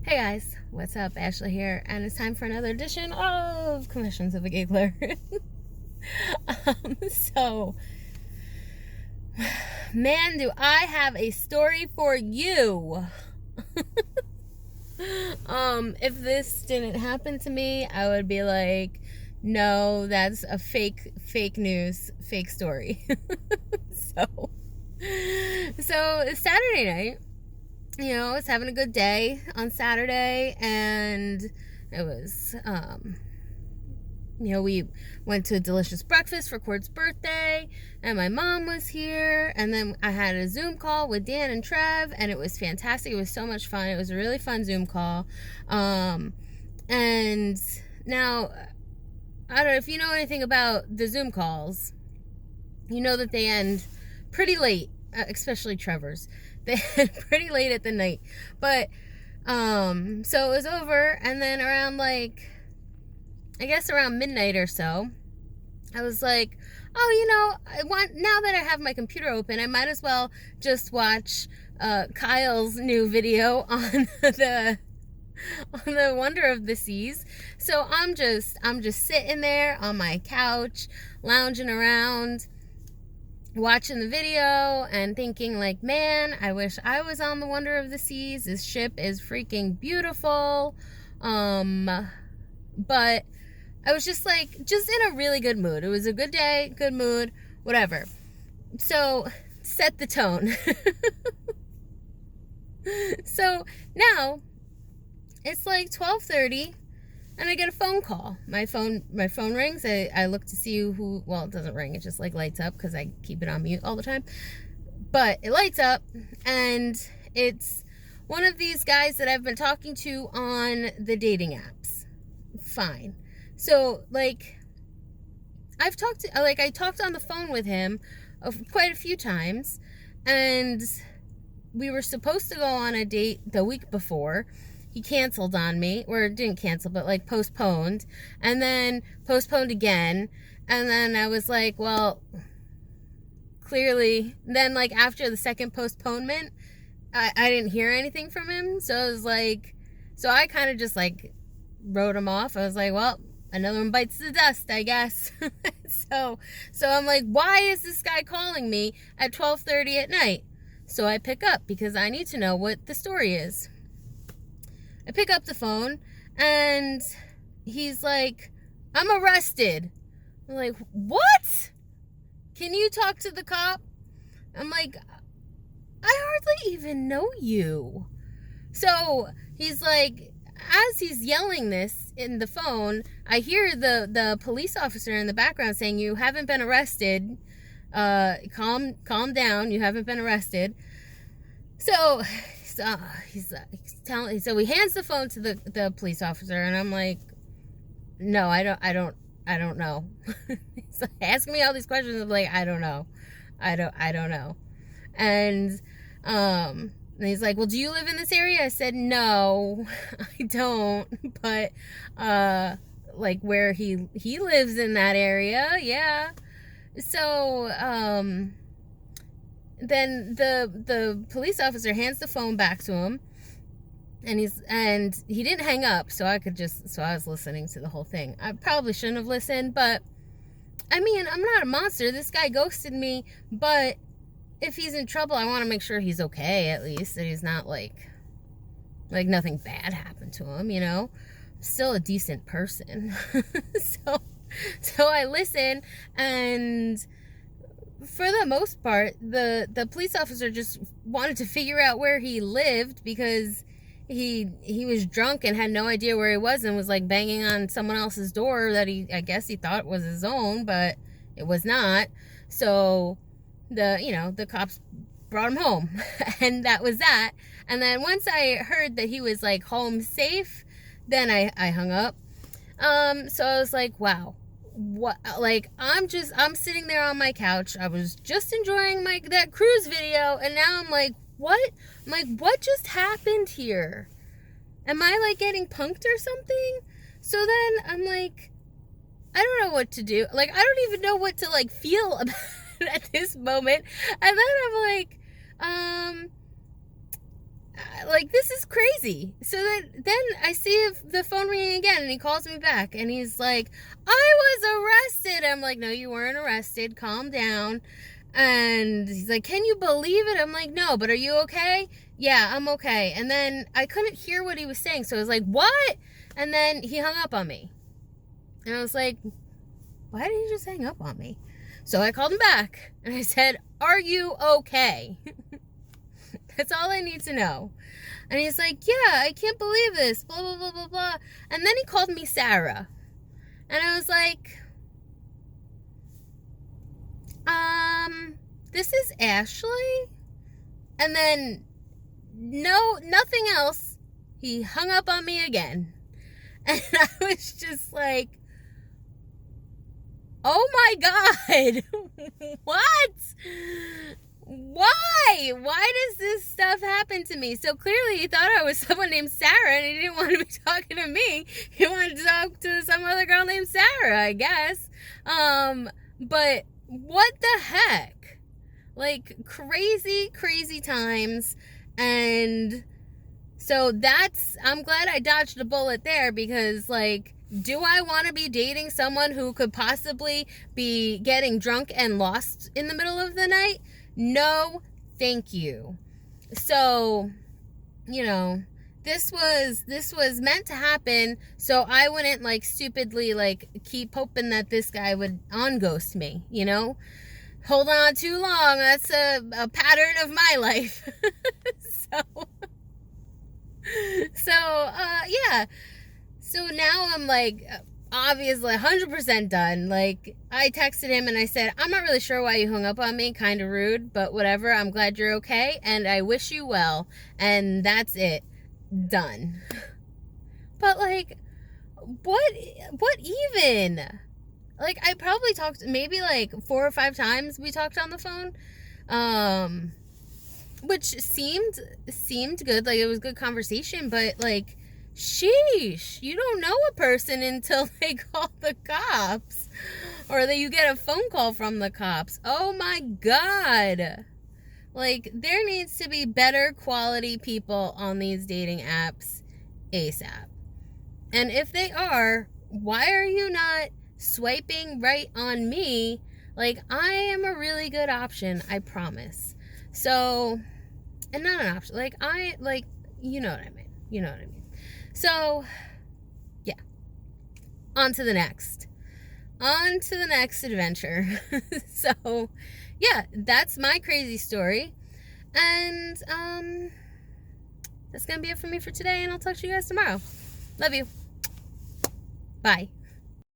Hey guys, what's up? Ashley here, and it's time for another edition of Confessions of a Giggler. So, man, do I have a story for you. If this didn't happen to me, I would be like, no, that's a fake news, fake story. so, so it's Saturday night. I was having a good day on Saturday, and it was, we went to a delicious breakfast for Court's birthday, and my mom was here, and then I had a Zoom call with Dan and Trev, and it was fantastic. It was so much fun. It was a really fun Zoom call. And now, I don't know if you know anything about the Zoom calls, you know that they end pretty late, especially Trevor's. They end pretty late at the night. But, so it was over, and then around around midnight or so, I was like, oh, now that I have my computer open, I might as well just watch Kyle's new video on the Wonder of the Seas. So I'm just sitting there on my couch, lounging around, watching the video and thinking like, man, I wish I was on the Wonder of the Seas. This ship is freaking beautiful. But I was just in a really good mood. It was a good day, good mood, whatever. So set the tone. So now it's like 12:30, and I get a phone call. My phone rings. I look to see who. Well, it doesn't ring. It just lights up because I keep it on mute all the time. But it lights up, and it's one of these guys that I've been talking to on the dating apps. Fine. So I talked on the phone with him quite a few times, and we were supposed to go on a date the week before. He canceled on me, or didn't cancel, but postponed, and then postponed again. And then I was like, well, clearly, then after the second postponement, I didn't hear anything from him. So I was like, so I kind of just wrote him off. I was like, well, another one bites the dust, I guess. So I'm like, why is this guy calling me at 12:30 at night? So I pick up because I need to know what the story is. I pick up the phone, and he's like, I'm arrested. I'm like, what? Can you talk to the cop? I'm like, I hardly even know you. So he's like, as he's yelling this in the phone, I hear the police officer in the background saying, you haven't been arrested. Calm down. You haven't been arrested. So he's telling. So he hands the phone to the police officer, and I'm like, no, I don't know. He's asking me all these questions. I'm like, I don't know. I don't know. And he's like, well, do you live in this area? I said, no, I don't. But where he lives in that area, yeah. So then the police officer hands the phone back to him, and he didn't hang up, so I was listening to the whole thing. I probably shouldn't have listened, but I mean, I'm not a monster. This guy ghosted me, but if he's in trouble, I want to make sure he's okay, at least, that he's not nothing bad happened to him, still a decent person. so I listen, and for the most part, the police officer just wanted to figure out where he lived, because he was drunk and had no idea where he was, and was banging on someone else's door that I guess he thought was his own, but it was not. So the cops brought him home. And that was that. And then once I heard that he was home safe, then I hung up. So I was like, wow, what? I'm sitting there on my couch. I was just enjoying that cruise video, and now I'm like, what? I'm like, what just happened here? Am I getting punked or something? So then I'm like, I don't know what to do. I don't even know what to feel about at this moment. And then I'm like, Like, this is crazy. So then I see the phone ringing again, and he calls me back, and he's like, I was arrested. I'm like, no, you weren't arrested. Calm down. And he's like, can you believe it? I'm like, no, but are you okay? Yeah, I'm okay. And then I couldn't hear what he was saying, so I was like, what? And then he hung up on me. And I was like, why did he just hang up on me? So I called him back, and I said, are you okay? That's all I need to know. And he's like, yeah, I can't believe this, blah, blah, blah, blah, blah. And then he called me Sarah. And I was like, this is Ashley? And then, nothing else. He hung up on me again. And I was just like, oh my God, what? Why? Why does this stuff happen to me? So clearly he thought I was someone named Sarah, and he didn't want to be talking to me. He wanted to talk to some other girl named Sarah, I guess. But what the heck? Like, crazy, crazy times. And so I'm glad I dodged a bullet there, because, like, do I want to be dating someone who could possibly be getting drunk and lost in the middle of the night? No, thank you. So, you know, this was meant to happen, so I wouldn't, like, stupidly, like, keep hoping that this guy would on-ghost me, you know? Hold on too long. That's a pattern of my life. Yeah. So now I'm, like, obviously 100% done. Like, I texted him and I said, I'm not really sure why you hung up on me. Kind of rude, but whatever. I'm glad you're okay, and I wish you well. And that's it. Done. But, like, what even? Like, I probably talked maybe, like, 4 or 5 times we talked on the phone. Which seemed good. Like, it was good conversation, but, like, sheesh, you don't know a person until they call the cops, or that you get a phone call from the cops. Oh my God. Like, there needs to be better quality people on these dating apps ASAP. And if they are, why are you not swiping right on me? Like, I am a really good option, I promise. So, and not an option, like, you know what I mean. So, yeah, on to the next adventure. So, yeah, that's my crazy story. And, that's gonna be it for me for today, and I'll talk to you guys tomorrow. Love you. Bye.